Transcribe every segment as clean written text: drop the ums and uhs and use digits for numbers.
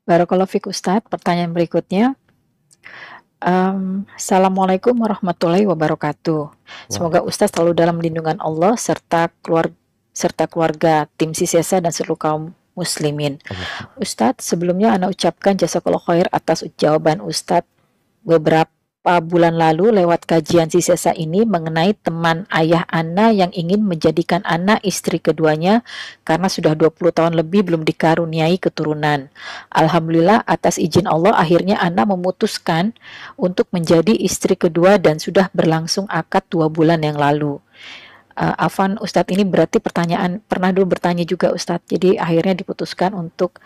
Barakallahu fiik Ustadz. Pertanyaan berikutnya, Assalamualaikum warahmatullahi wabarakatuh. Semoga Ustadz selalu dalam lindungan Allah serta keluarga, tim Sisesa dan seluruh kaum muslimin. Allahumma. Ustadz, sebelumnya Ana ucapkan jazakallahu khair atas jawaban Ustadz beberapa bulan lalu lewat kajian Sisesa ini mengenai teman ayah Ana yang ingin menjadikan Ana istri keduanya karena sudah 20 tahun lebih belum dikaruniai keturunan. Alhamdulillah atas izin Allah akhirnya Ana memutuskan untuk menjadi istri kedua dan sudah berlangsung akad 2 bulan yang lalu. Afan Ustadz, ini berarti pertanyaan pernah dulu bertanya juga Ustadz, jadi akhirnya diputuskan untuk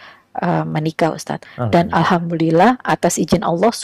menikah Ustadz. Dan Alhamdulillah atas izin Allah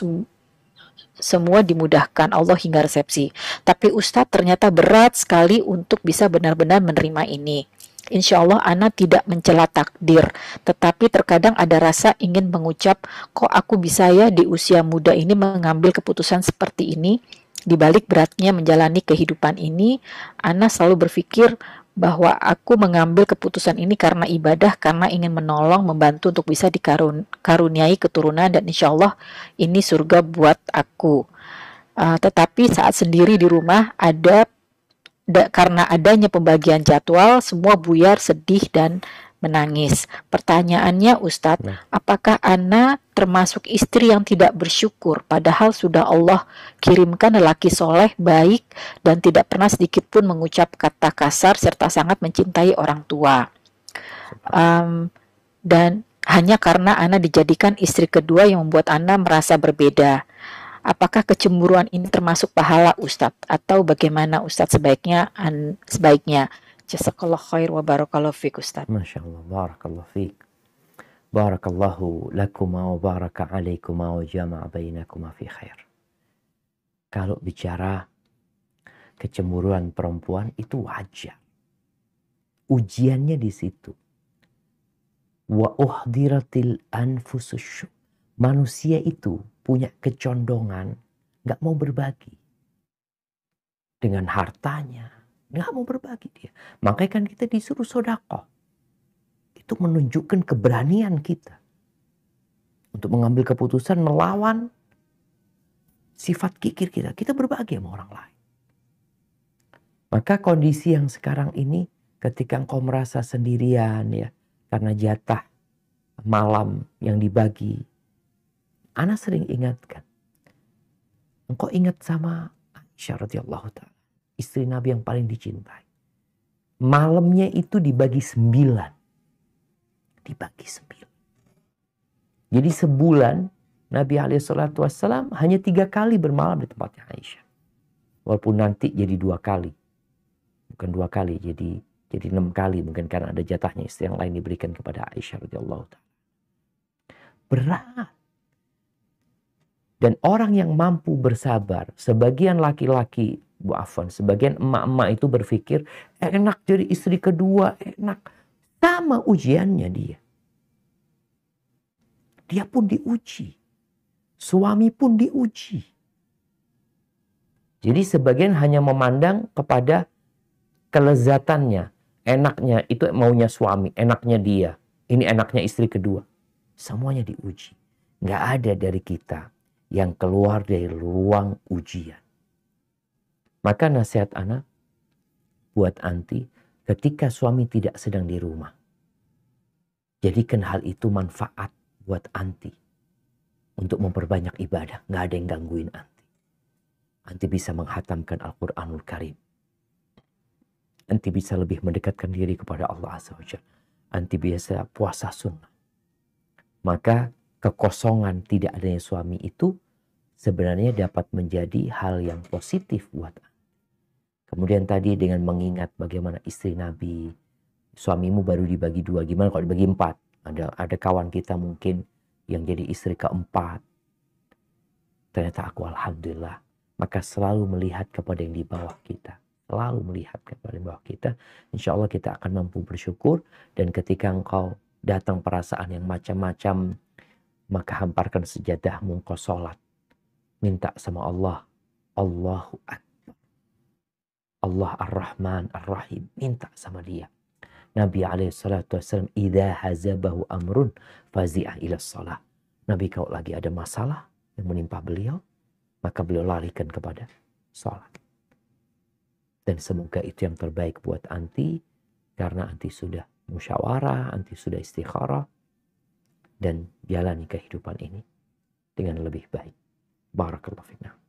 semua dimudahkan Allah hingga resepsi. Tapi Ustadz ternyata berat sekali untuk bisa benar-benar menerima ini. Insya Allah Ana tidak mencela takdir, tetapi terkadang ada rasa ingin mengucap, kok aku bisa ya di usia muda ini mengambil keputusan seperti ini. Di balik beratnya menjalani kehidupan ini, Ana selalu berpikir bahwa aku mengambil keputusan ini karena ibadah, karena ingin menolong, membantu untuk bisa dikaruniai keturunan, dan insya Allah ini surga buat aku. Tetapi saat sendiri di rumah karena adanya pembagian jadwal, semua buyar, sedih, dan menangis. Pertanyaannya Ustadz, apakah Ana termasuk istri yang tidak bersyukur padahal sudah Allah kirimkan lelaki soleh, baik, dan tidak pernah sedikit pun mengucap kata kasar serta sangat mencintai orang tua. Dan hanya karena Ana dijadikan istri kedua yang membuat Ana merasa berbeda. Apakah kecemburuan ini termasuk pahala Ustadz? Atau bagaimana Ustadz sebaiknya? Jazakallah khair wa barakallahu fiik Ustadz. Masya Allah, barakallahu fiik. Barakallahu lakuma wa baraka alaikuma wa jama'a bainakuma fi khair. Kalau bicara kecemburuan perempuan itu wajar. Ujiannya di situ. Wa uhdiratil anfususyuh. Manusia itu punya kecondongan gak mau berbagi. Dengan hartanya, gak mau berbagi dia. Makanya kan kita disuruh sedekah. Itu menunjukkan keberanian kita. Untuk mengambil keputusan melawan sifat kikir kita. Kita berbagi sama orang lain. Maka kondisi yang sekarang ini ketika engkau merasa sendirian ya. Karena jatah malam yang dibagi. Ana sering ingatkan. Engkau ingat sama Aisyah radhiyallahu ta'ala. Istri Nabi yang paling dicintai. Malamnya itu dibagi 9. Dibagi 9. Jadi sebulan Nabi SAW hanya 3 kali bermalam di tempatnya Aisyah. Walaupun nanti jadi 2 kali. Bukan 2 kali, jadi 6 kali. Mungkin karena ada jatahnya istri yang lain diberikan kepada Aisyah radhiyallahu ta'ala. Berat. Dan orang yang mampu bersabar, sebagian laki-laki, sebagian emak-emak itu berpikir, enak jadi istri kedua, enak. Sama ujiannya dia. Dia pun diuji. Suami pun diuji. Jadi sebagian hanya memandang kepada kelezatannya. Enaknya itu maunya suami, enaknya dia. Ini enaknya istri kedua. Semuanya diuji. Nggak ada dari kita yang keluar dari ruang ujian. Maka nasihat anak buat anti ketika suami tidak sedang di rumah. Jadikan hal itu manfaat buat anti untuk memperbanyak ibadah. Nggak ada yang gangguin anti. Anti bisa menghatamkan Al-Quranul Karim. Anti bisa lebih mendekatkan diri kepada Allah Azza wa Jalla. Anti biasa puasa sunnah. Maka kekosongan tidak adanya suami itu sebenarnya dapat menjadi hal yang positif buat anti. Kemudian tadi dengan mengingat bagaimana istri Nabi, suamimu baru dibagi 2, gimana kalau dibagi 4? Ada kawan kita mungkin yang jadi istri keempat. Ternyata aku alhamdulillah. Maka selalu melihat kepada yang di bawah kita. Selalu melihat kepada yang di bawah kita. Insya Allah kita akan mampu bersyukur. Dan ketika engkau datang perasaan yang macam-macam, maka hamparkan sejadahmu, engkau sholat. Minta sama Allah. Allahu Akbar. Allah Ar-Rahman Ar-Rahim. Minta sama dia. Nabi SAW, idza hazabahu amrun fazi'ah ila shalah. Nabi kalau lagi ada masalah yang menimpa beliau, maka beliau larikan kepada sholat. Dan semoga itu yang terbaik buat anti, karena anti sudah musyawarah, anti sudah istikharah, dan jalani kehidupan ini dengan lebih baik. Barakallahu fikum.